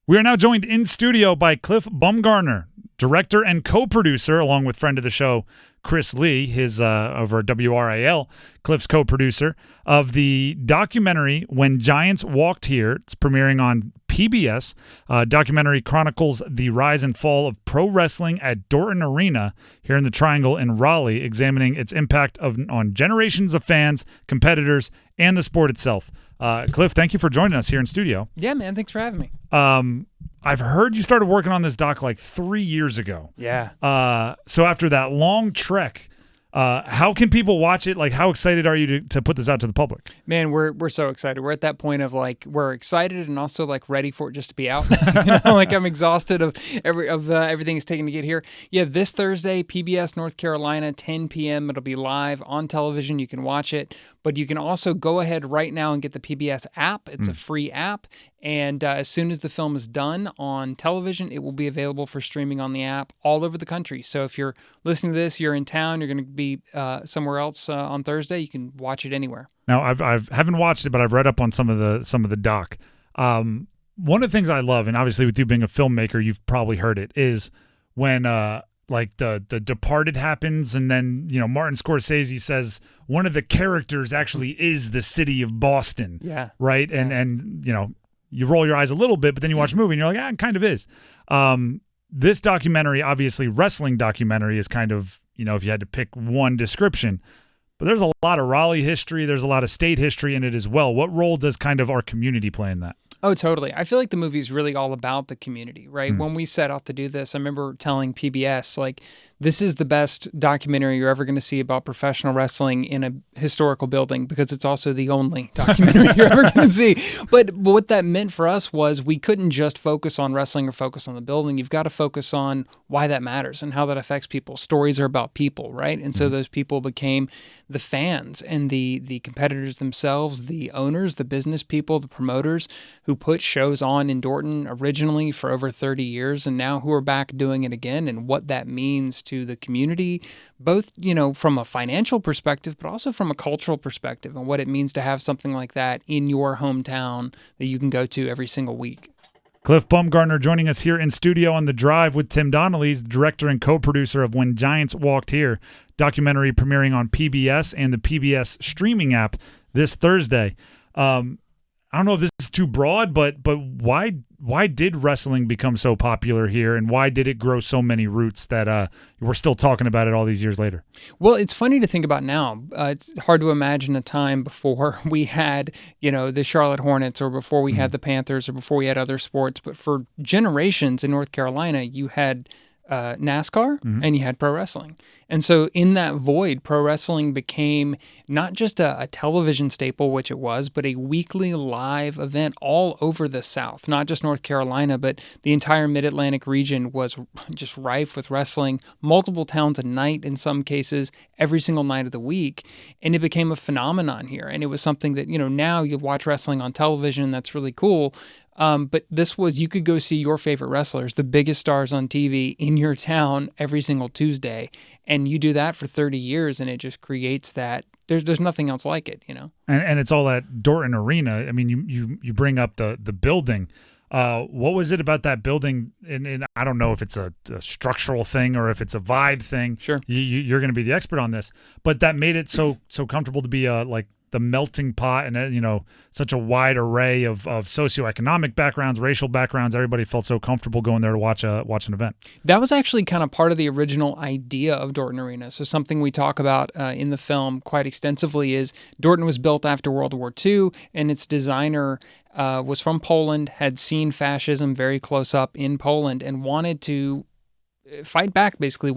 We are now joined in studio by Cliff Bumgardner, director and co-producer, along with friend of the show, Chris Lee, his over at WRAL, Cliff's co-producer, of the documentary When Giants Walked Here. It's premiering on PBS. Documentary chronicles the rise and fall of pro wrestling at Dorton Arena here in the Triangle in Raleigh, examining its impact on generations of fans, competitors, and the sport itself. Cliff, thank you for joining us here in studio. Yeah, man. Thanks for having me. I've heard you started working on this doc like 3 years ago. Yeah. So after that long trek, how can people watch it? Like, how excited are you to put this out to the public? Man, we're so excited. We're at that point of like we're excited and also like ready for it just to be out. Like I'm exhausted of everything it's taking to get here. Yeah, this Thursday, PBS North Carolina, 10 p.m. It'll be live on television. You can watch it, but you can also go ahead right now and get the PBS app. It's a free app. And as soon as the film is done on television, it will be available for streaming on the app all over the country. So if you're listening to this, you're in town, you're going to be somewhere else on Thursday, you can watch it anywhere. Now, I haven't watched it, but I've read up on some of the doc. One of the things I love, and obviously with you being a filmmaker, you've probably heard it, is when like the Departed happens, and then Martin Scorsese says one of the characters actually is the city of Boston. Yeah. Right. Yeah. And you roll your eyes a little bit, but then you watch a movie and you're like, it kind of is. This documentary, obviously wrestling documentary, is kind of, if you had to pick one description, but there's a lot of Raleigh history. There's a lot of state history in it as well. What role does kind of our community play in that? Oh, totally. I feel like the movie's really all about the community, right? When we set out to do this, I remember telling PBS, like, this is the best documentary you're ever going to see about professional wrestling in a historical building, because it's also the only documentary you're ever going to see. But what that meant for us was we couldn't just focus on wrestling or focus on the building. You've got to focus on why that matters and how that affects people. Stories are about people, right? And so those people became the fans and the competitors themselves, the owners, the business people, the promoters who put shows on in Dorton originally for over 30 years and now who are back doing it again, and what that means to the community, both, from a financial perspective, but also from a cultural perspective, and what it means to have something like that in your hometown that you can go to every single week. Cliff Bumgardner joining us here in studio on The Drive with Tim Donnelly, director and co-producer of When Giants Walked Here, documentary premiering on PBS and the PBS streaming app this Thursday. I don't know if this is too broad, but why did wrestling become so popular here, and why did it grow so many roots that we're still talking about it all these years later? Well, it's funny to think about now. It's hard to imagine a time before we had, the Charlotte Hornets, or before we had the Panthers, or before we had other sports. But for generations in North Carolina, you had NASCAR and you had pro wrestling. And so in that void, pro wrestling became not just a television staple, which it was, but a weekly live event all over the South, not just North Carolina, but the entire mid-Atlantic region was just rife with wrestling, multiple towns a night in some cases, every single night of the week. And it became a phenomenon here. And it was something that, now you watch wrestling on television, that's really cool. But this was, you could go see your favorite wrestlers, the biggest stars on TV in your town every single Tuesday. And you do that for 30 years and it just creates that. There's nothing else like it, And it's all at Dorton Arena. I mean, you bring up the building. What was it about that building? And I don't know if it's a structural thing or if it's a vibe thing. Sure. You're going to be the expert on this. But that made it so comfortable to be like the melting pot, and such a wide array of socioeconomic backgrounds, racial backgrounds. Everybody felt so comfortable going there to watch an event. That was actually kind of part of the original idea of Dorton Arena. So something we talk about in the film quite extensively is Dorton was built after World War II, and its designer was from Poland, had seen fascism very close up in Poland, and wanted to fight back, basically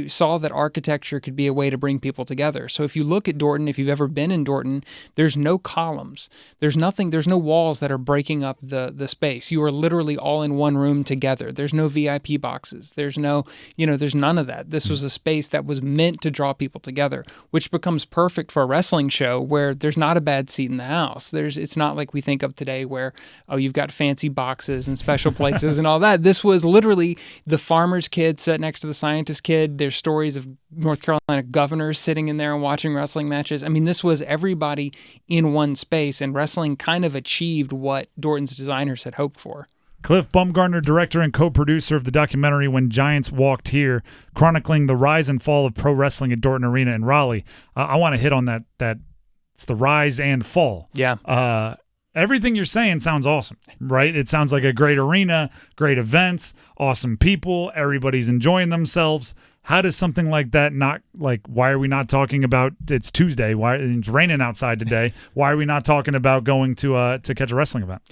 saw that architecture could be a way to bring people together. So if you look at Dorton, if you've ever been in Dorton, there's no columns. There's nothing, there's no walls that are breaking up the space. You are literally all in one room together. There's no VIP boxes. There's no, there's none of that. This was a space that was meant to draw people together, which becomes perfect for a wrestling show where there's not a bad seat in the house. It's not like we think of today where, you've got fancy boxes and special places and all that. This was literally the farmer's kid sat next to the scientist kid. There's stories of North Carolina governors sitting in there and watching wrestling matches. I mean, this was everybody in one space, and wrestling kind of achieved what Dorton's designers had hoped for. Cliff Bumgardner, director and co-producer of the documentary When Giants Walked Here, chronicling the rise and fall of pro wrestling at Dorton Arena in Raleigh. I want to hit on that it's the rise and fall. Yeah. Everything you're saying sounds awesome, right? It sounds like a great arena, great events, awesome people, everybody's enjoying themselves. How does something like that not, like, why are we not talking about, it's Tuesday, why it's raining outside today, why are we not talking about going to catch a wrestling event?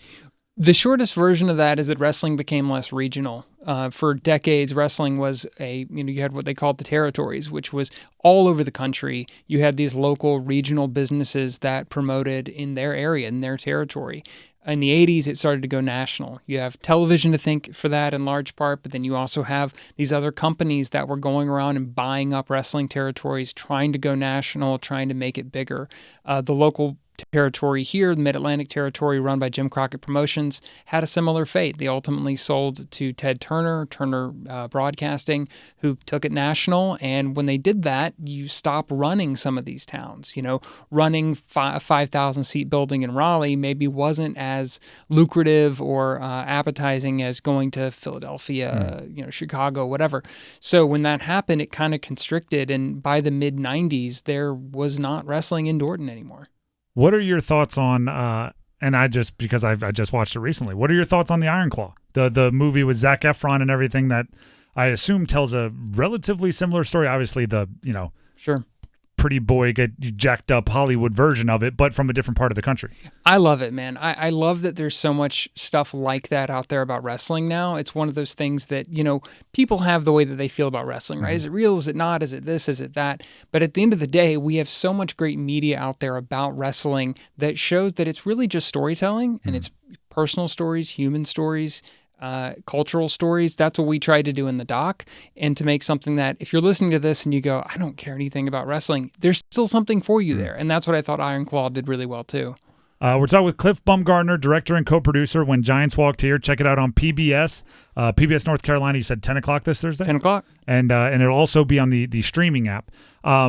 The shortest version of that is that wrestling became less regional. For decades, wrestling was you had what they called the territories, which was all over the country. You had these local regional businesses that promoted in their area, in their territory. In the 80s, it started to go national. You have television to thank for that in large part, but then you also have these other companies that were going around and buying up wrestling territories, trying to go national, trying to make it bigger. The local territory here, the Mid-Atlantic territory run by Jim Crockett Promotions, had a similar fate. They ultimately sold to Ted Turner Broadcasting, who took it national. And when they did that, you stop running some of these towns. Running a 5,000-seat building in Raleigh maybe wasn't as lucrative or appetizing as going to Philadelphia, Chicago, whatever. So when that happened, it kind of constricted. And by the mid-'90s, there was not wrestling in Dorton anymore. What are your thoughts on, because I just watched it recently, what are your thoughts on the Iron Claw? The movie with Zac Efron and everything that I assume tells a relatively similar story. Obviously Sure. pretty boy get jacked up Hollywood version of it, but from a different part of the country. I love it, man. I love that there's so much stuff like that out there about wrestling now. It's one of those things that, people have the way that they feel about wrestling, right? Mm-hmm. Is it real? Is it not? Is it this? Is it that? But at the end of the day, we have so much great media out there about wrestling that shows that it's really just storytelling, and it's personal stories, human stories, cultural stories. That's what we tried to do in the doc, and to make something that if you're listening to this and you go, I don't care anything about wrestling, there's still something for you there. And that's what I thought Iron Claw did really well too. We're talking with Cliff Bumgardner, director and co-producer When Giants Walked Here. Check it out on PBS. PBS North Carolina, you said 10 o'clock this Thursday? 10 o'clock. And it'll also be on the streaming app.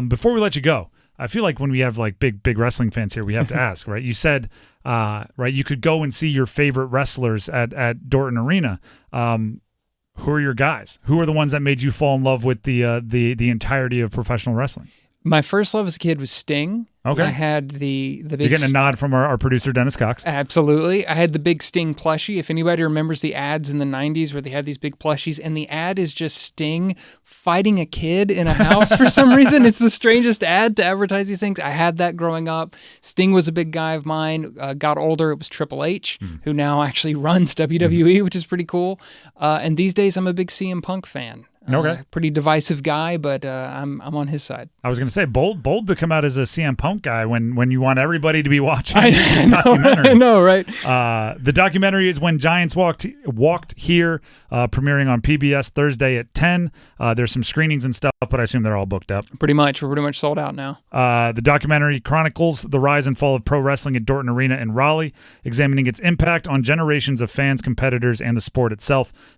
Before we let you go, I feel like when we have like big wrestling fans here, we have to ask, right? You said, you could go and see your favorite wrestlers at Dorton Arena. Who are your guys? Who are the ones that made you fall in love with the entirety of professional wrestling? My first love as a kid was Sting. Okay. I had the big... You're getting a nod from our producer, Dennis Cox. Absolutely. I had the big Sting plushie. If anybody remembers the ads in the 90s where they had these big plushies, and the ad is just Sting fighting a kid in a house for some reason. It's the strangest ad to advertise these things. I had that growing up. Sting was a big guy of mine. Got older, it was Triple H, who now actually runs WWE, which is pretty cool. And these days, I'm a big CM Punk fan. Okay. Pretty divisive guy, but I'm on his side. I was going to say, bold to come out as a CM Punk guy when you want everybody to be watching I the documentary. I know, right? The documentary is When Giants Walked Here, premiering on PBS Thursday at 10. There's some screenings and stuff, but I assume they're all booked up. Pretty much. We're pretty much sold out now. The documentary chronicles the rise and fall of pro wrestling at Dorton Arena in Raleigh, examining its impact on generations of fans, competitors, and the sport itself.